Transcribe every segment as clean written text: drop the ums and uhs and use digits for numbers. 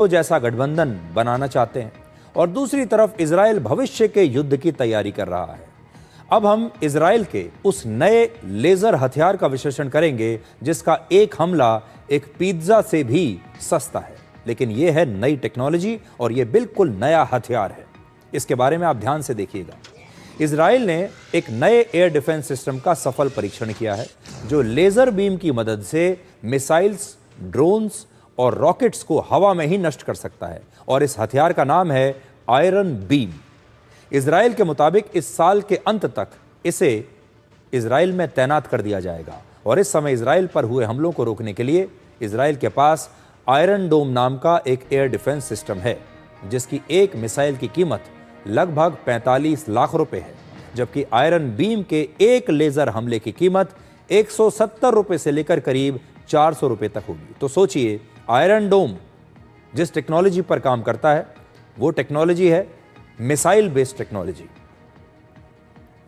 जैसा गठबंधन बनाना चाहते हैं और दूसरी तरफ इजराइल भविष्य के युद्ध की तैयारी कर रहा है। अब हम इजराइल के उस नए लेजर हथियार का विश्लेषण करेंगे जिसका एक हमला एक पिज्जा से भी सस्ता है, लेकिन यह है नई टेक्नोलॉजी और यह बिल्कुल नया हथियार है। इसके बारे में आप ध्यान से देखिएगा। इजराइल ने एक नए एयर डिफेंस सिस्टम का सफल परीक्षण किया है जो लेजर बीम की मदद से मिसाइल्स, ड्रोन्स और रॉकेट्स को हवा में ही नष्ट कर सकता है और इस हथियार का नाम है आयरन बीम। इजराइल के मुताबिक इस साल के अंत तक इसे इजराइल में तैनात कर दिया जाएगा और इस समय इजराइल पर हुए हमलों को रोकने के लिए इजराइल के पास आयरन डोम नाम का एक एयर डिफेंस सिस्टम है जिसकी एक मिसाइल की कीमत लगभग 45 लाख रुपए है, जबकि आयरन बीम के एक लेजर हमले की कीमत 170 रुपए से लेकर करीब 400 रुपए तक होगी। तो सोचिए, आयरन डोम जिस टेक्नोलॉजी पर काम करता है वो टेक्नोलॉजी है मिसाइल बेस्ड टेक्नोलॉजी,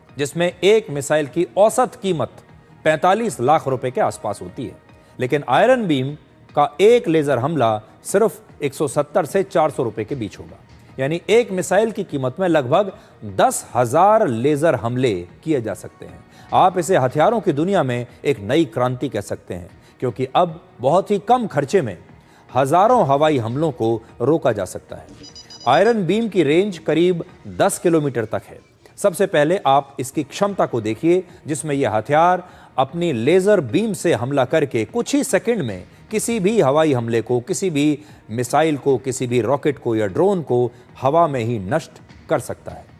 जिसमें एक मिसाइल की औसत कीमत 45 लाख रुपए के आसपास होती है, लेकिन आयरन बीम का एक लेजर हमला सिर्फ 170 से 400 रुपए के बीच होगा। यानी एक मिसाइल की कीमत में लगभग 10,000 लेजर हमले किए जा सकते हैं। आप इसे हथियारों की दुनिया में एक नई क्रांति कह सकते हैं, क्योंकि अब बहुत ही कम खर्चे में हजारों हवाई हमलों को रोका जा सकता है। आयरन बीम की रेंज करीब 10 किलोमीटर तक है। सबसे पहले आप इसकी क्षमता को देखिए, जिसमें यह हथियार अपनी लेजर बीम से हमला करके कुछ ही सेकंड में किसी भी हवाई हमले को, किसी भी मिसाइल को, किसी भी रॉकेट को या ड्रोन को हवा में ही नष्ट कर सकता है।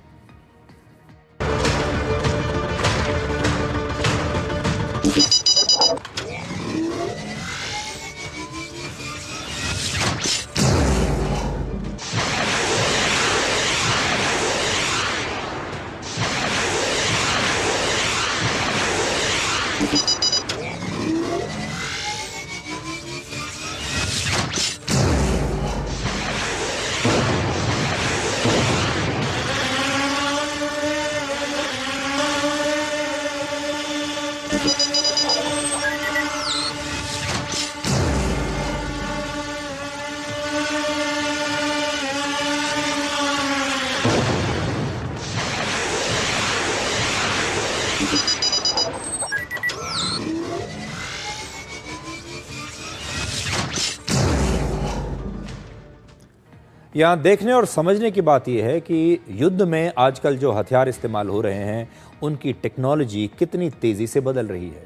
यहाँ देखने और समझने की बात यह है कि युद्ध में आजकल जो हथियार इस्तेमाल हो रहे हैं उनकी टेक्नोलॉजी कितनी तेज़ी से बदल रही है।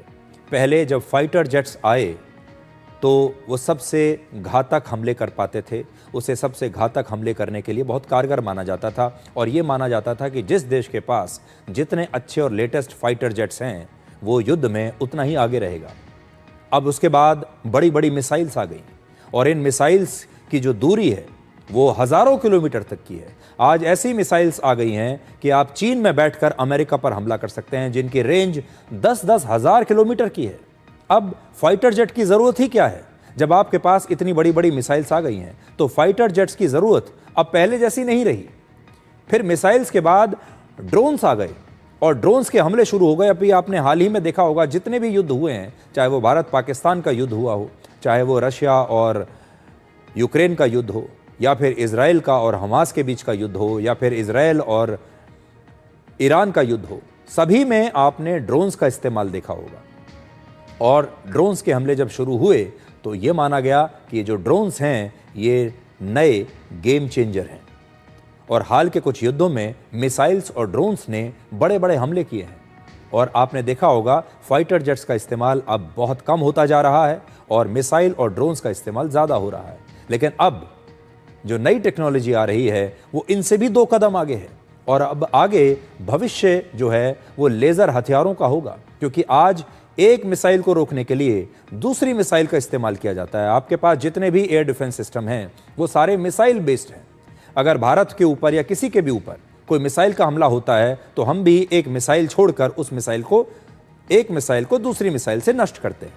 पहले जब फाइटर जेट्स आए तो वो सबसे घातक हमले कर पाते थे, उसे सबसे घातक हमले करने के लिए बहुत कारगर माना जाता था और ये माना जाता था कि जिस देश के पास जितने अच्छे और लेटेस्ट फाइटर जेट्स हैं वो युद्ध में उतना ही आगे रहेगा। अब उसके बाद बड़ी बड़ी मिसाइल्स आ गई और इन मिसाइल्स की जो दूरी है वो हज़ारों किलोमीटर तक की है। आज ऐसी मिसाइल्स आ गई हैं कि आप चीन में बैठकर अमेरिका पर हमला कर सकते हैं, जिनकी रेंज 10-10 हज़ार किलोमीटर की है। अब फाइटर जेट की ज़रूरत ही क्या है? जब आपके पास इतनी बड़ी बड़ी मिसाइल्स आ गई हैं तो फाइटर जेट्स की ज़रूरत अब पहले जैसी नहीं रही। फिर मिसाइल्स के बाद ड्रोन्स आ गए और ड्रोन्स के हमले शुरू हो गए। अभी आपने हाल ही में देखा होगा, जितने भी युद्ध हुए हैं, चाहे वो भारत पाकिस्तान का युद्ध हुआ हो, चाहे वो रशिया और यूक्रेन का युद्ध हो, या फिर इजराइल का और हमास के बीच का युद्ध हो, या फिर इजराइल और ईरान का युद्ध हो, सभी में आपने ड्रोन्स का इस्तेमाल देखा होगा। और ड्रोन्स के हमले जब शुरू हुए तो ये माना गया कि ये जो ड्रोन्स हैं ये नए गेम चेंजर हैं और हाल के कुछ युद्धों में मिसाइल्स और ड्रोन्स ने बड़े बड़े हमले किए हैं। और आपने देखा होगा फाइटर जेट्स का इस्तेमाल अब बहुत कम होता जा रहा है और मिसाइल और ड्रोन्स का इस्तेमाल ज़्यादा हो रहा है। लेकिन अब जो नई टेक्नोलॉजी आ रही है वो इनसे भी 2 कदम आगे है और अब आगे भविष्य जो है वो लेज़र हथियारों का होगा, क्योंकि आज एक मिसाइल को रोकने के लिए दूसरी मिसाइल का इस्तेमाल किया जाता है। आपके पास जितने भी एयर डिफेंस सिस्टम हैं वो सारे मिसाइल बेस्ड हैं। अगर भारत के ऊपर या किसी के भी ऊपर कोई मिसाइल का हमला होता है तो हम भी एक मिसाइल छोड़कर उस मिसाइल को दूसरी मिसाइल से नष्ट करते हैं।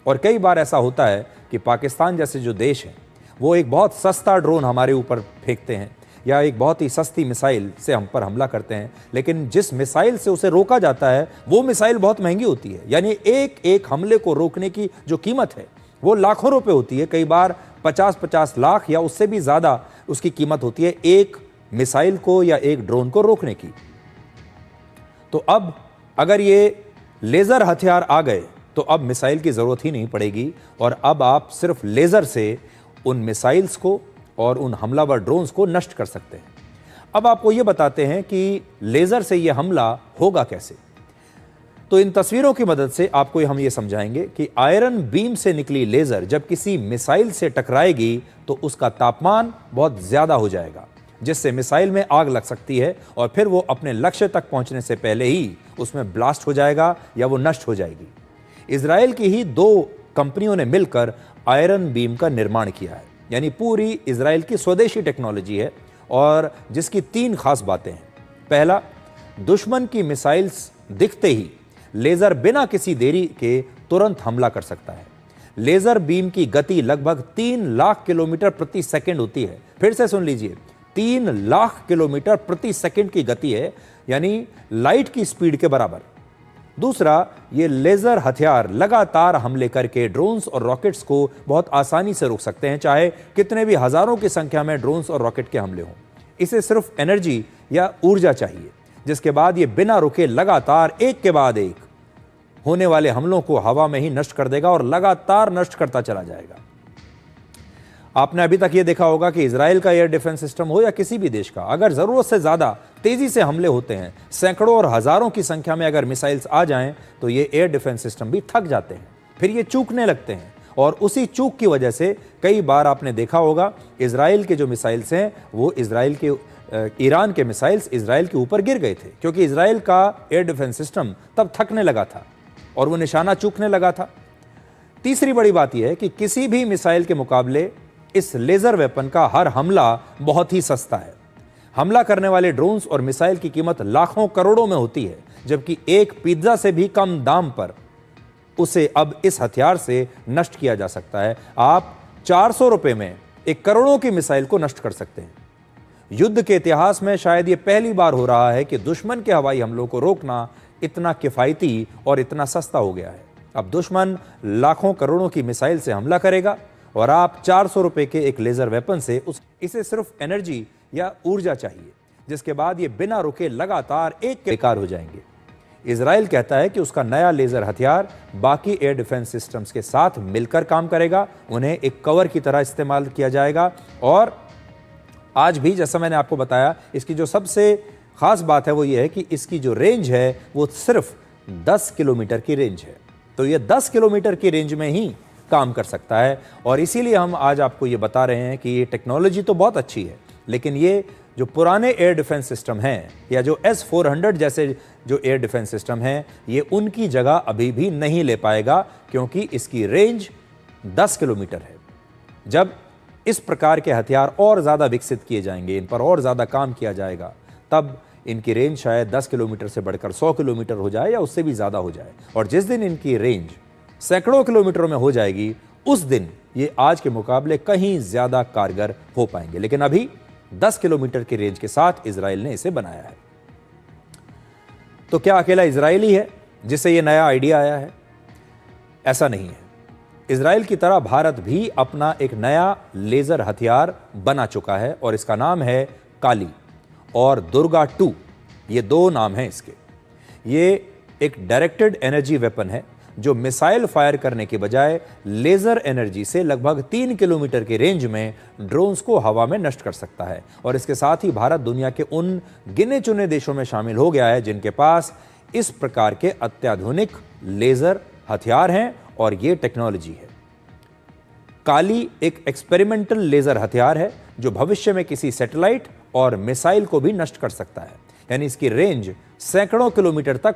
और कई बार ऐसा होता है कि पाकिस्तान जैसे जो देश हैं वो एक बहुत सस्ता ड्रोन हमारे ऊपर फेंकते हैं या एक बहुत ही सस्ती मिसाइल से हम पर हमला करते हैं, लेकिन जिस मिसाइल से उसे रोका जाता है वो मिसाइल बहुत महंगी होती है। यानी एक एक हमले को रोकने की जो कीमत है वो लाखों रुपए होती है, कई बार 50-50 लाख या उससे भी ज़्यादा उसकी कीमत होती है एक मिसाइल को या एक ड्रोन को रोकने की। तो अब अगर ये लेज़र हथियार आ गए तो अब मिसाइल की ज़रूरत ही नहीं पड़ेगी और अब आप सिर्फ लेज़र से उन मिसाइल्स को और उन हमलावर ड्रोन्स को नष्ट कर सकते हैं। अब आपको ये बताते हैं कि लेज़र से ये हमला होगा कैसे। तो इन तस्वीरों की मदद से आपको हम ये समझाएंगे कि आयरन बीम से निकली लेज़र जब किसी मिसाइल से टकराएगी तो उसका तापमान बहुत ज़्यादा हो जाएगा, जिससे मिसाइल में आग लग सकती है और फिर वो अपने लक्ष्य तक पहुंचने से पहले ही उसमें ब्लास्ट हो जाएगा या वो नष्ट हो जाएगी। इजराइल की ही 2 कंपनियों ने मिलकर आयरन बीम का निर्माण किया है, यानी पूरी इजराइल की स्वदेशी टेक्नोलॉजी है और जिसकी 3 खास बातें हैं। पहला, दुश्मन की मिसाइल्स दिखते ही लेज़र बिना किसी देरी के तुरंत हमला कर सकता है। लेज़र बीम की गति लगभग 3 लाख किलोमीटर प्रति सेकंड होती है। फिर से सुन लीजिए, 3 लाख किलोमीटर प्रति सेकंड की गति है, यानी लाइट की स्पीड के बराबर। दूसरा, ये लेज़र हथियार लगातार हमले करके ड्रोन्स और रॉकेट्स को बहुत आसानी से रोक सकते हैं, चाहे कितने भी हजारों की संख्या में ड्रोन्स और रॉकेट के हमले हों। इसे सिर्फ एनर्जी या ऊर्जा चाहिए, जिसके बाद ये बिना रुके लगातार एक के बाद एक होने वाले हमलों को हवा में ही नष्ट कर देगा और लगातार नष्ट करता चला जाएगा। आपने अभी तक ये देखा होगा कि इजराइल का एयर डिफेंस सिस्टम हो या किसी भी देश का, अगर जरूरत से ज्यादा तेजी से हमले होते हैं, सैकड़ों और हजारों की संख्या में अगर मिसाइल्स आ जाएं, तो ये एयर डिफेंस सिस्टम भी थक जाते हैं, फिर ये चूकने लगते हैं और उसी चूक की वजह से कई बार आपने देखा होगा इजराइल के जो मिसाइल्स हैं वो ईरान के मिसाइल्स इजराइल के ऊपर गिर गए थे, क्योंकि इजराइल का एयर डिफेंस सिस्टम तब थकने लगा था और वो निशाना चूकने लगा था। तीसरी बड़ी बात यह है कि किसी भी मिसाइल के मुकाबले इस लेजर वेपन का हर हमला बहुत ही सस्ता है। हमला करने वाले ड्रोन्स और मिसाइल की कीमत लाखों करोड़ों में होती है, जबकि एक पिज्जा से भी कम दाम पर उसे अब इस हथियार से नष्ट किया जा सकता है। आप 400 रुपए में एक करोड़ों की मिसाइल को नष्ट कर सकते हैं। युद्ध के इतिहास में शायद यह पहली बार हो रहा है कि दुश्मन के हवाई हमलों को रोकना इतना किफायती और इतना सस्ता हो गया है। अब दुश्मन लाखों करोड़ों की मिसाइल से हमला करेगा और आप 400 रुपए के एक लेजर वेपन से इसे सिर्फ एनर्जी या ऊर्जा चाहिए, जिसके बाद ये बिना रुके लगातार एक बेकार हो जाएंगे। इजराइल कहता है कि उसका नया लेजर हथियार बाकी एयर डिफेंस सिस्टम्स के साथ मिलकर काम करेगा, उन्हें एक कवर की तरह इस्तेमाल किया जाएगा। और आज भी जैसा मैंने आपको बताया, इसकी जो सबसे खास बात है वो ये है कि इसकी जो रेंज है वो सिर्फ 10 किलोमीटर की रेंज है। तो ये 10 किलोमीटर की रेंज में ही काम कर सकता है और इसीलिए हम आज आपको ये बता रहे हैं कि ये टेक्नोलॉजी तो बहुत अच्छी है, लेकिन ये जो पुराने एयर डिफेंस सिस्टम हैं या जो S-400 जैसे जो एयर डिफेंस सिस्टम हैं, ये उनकी जगह अभी भी नहीं ले पाएगा, क्योंकि इसकी रेंज 10 किलोमीटर है। जब इस प्रकार के हथियार और ज़्यादा विकसित किए जाएंगे, इन पर और ज़्यादा काम किया जाएगा, तब इनकी रेंज शायद 10 किलोमीटर से बढ़कर 100 किलोमीटर हो जाए या उससे भी ज़्यादा हो जाए। और जिस दिन इनकी रेंज सैकड़ों किलोमीटरों में हो जाएगी, उस दिन ये आज के मुकाबले कहीं ज़्यादा कारगर हो पाएंगे। लेकिन अभी 10 किलोमीटर की रेंज के साथ इजराइल ने इसे बनाया है। तो क्या अकेला इजराइल ही है जिसे ये नया आइडिया आया है? ऐसा नहीं है। इजराइल की तरह भारत भी अपना एक नया लेजर हथियार बना चुका है और इसका नाम है काली और दुर्गा 2। ये 2 नाम हैं इसके। ये एक डायरेक्टेड एनर्जी वेपन है जो मिसाइल फायर करने के बजाय लेजर एनर्जी से लगभग 3 किलोमीटर की रेंज में ड्रोन्स को हवा में नष्ट कर सकता है। और इसके साथ ही भारत दुनिया के उन गिने चुने देशों में शामिल हो गया है जिनके पास इस प्रकार के अत्याधुनिक लेजर हथियार हैं और ये टेक्नोलॉजी है। काली एक एक्सपेरिमेंटल लेजर हथियार है जो भविष्य में किसी सैटेलाइट और मिसाइल को भी नष्ट कर सकता है, यानी इसकी रेंज सैकड़ों किलोमीटर तक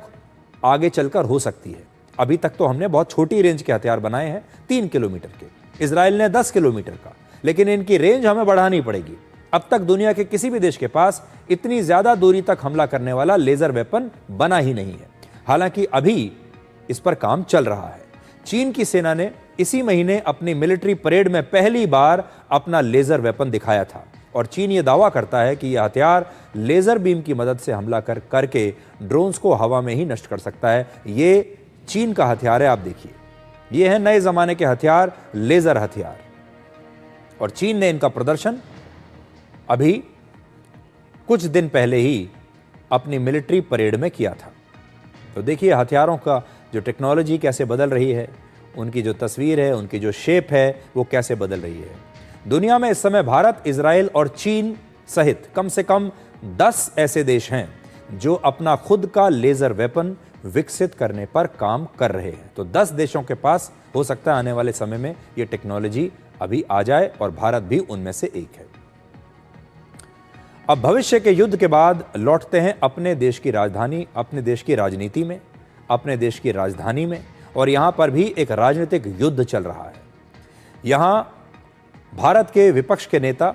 आगे चलकर हो सकती है। अभी तक तो हमने बहुत छोटी रेंज के हथियार बनाए हैं, 3 किलोमीटर के। इजराइल ने 10 किलोमीटर का, लेकिन इनकी रेंज हमें बढ़ानी पड़ेगी। अब तक दुनिया के किसी भी देश के पास इतनी ज्यादा दूरी तक हमला करने वाला लेजर वेपन बना ही नहीं है। हालांकि अभी इस पर काम चल रहा है। चीन की सेना ने इसी महीने अपनी मिलिट्री परेड में पहली बार अपना लेजर वेपन दिखाया था और चीन ये दावा करता है कि यह हथियार लेजर बीम की मदद से हमला करके ड्रोन्स को हवा में ही नष्ट कर सकता है। ये चीन का हथियार है। आप देखिए, ये है नए जमाने के हथियार, लेजर हथियार। और चीन ने इनका प्रदर्शन अभी कुछ दिन पहले ही अपनी मिलिट्री परेड में किया था। तो देखिए हथियारों का जो टेक्नोलॉजी कैसे बदल रही है, उनकी जो तस्वीर है, उनकी जो शेप है, वो कैसे बदल रही है। दुनिया में इस समय भारत, इजराइल और चीन सहित कम से कम 10 ऐसे देश हैं जो अपना खुद का लेजर वेपन विकसित करने पर काम कर रहे हैं। तो 10 देशों के पास हो सकता है आने वाले समय में ये टेक्नोलॉजी अभी आ जाए और भारत भी उनमें से एक है। अब भविष्य के युद्ध के बाद लौटते हैं अपने देश की राजधानी, अपने देश की राजनीति में, अपने देश की राजधानी में, और यहां पर भी एक राजनीतिक युद्ध चल रहा है। यहां भारत के विपक्ष के नेता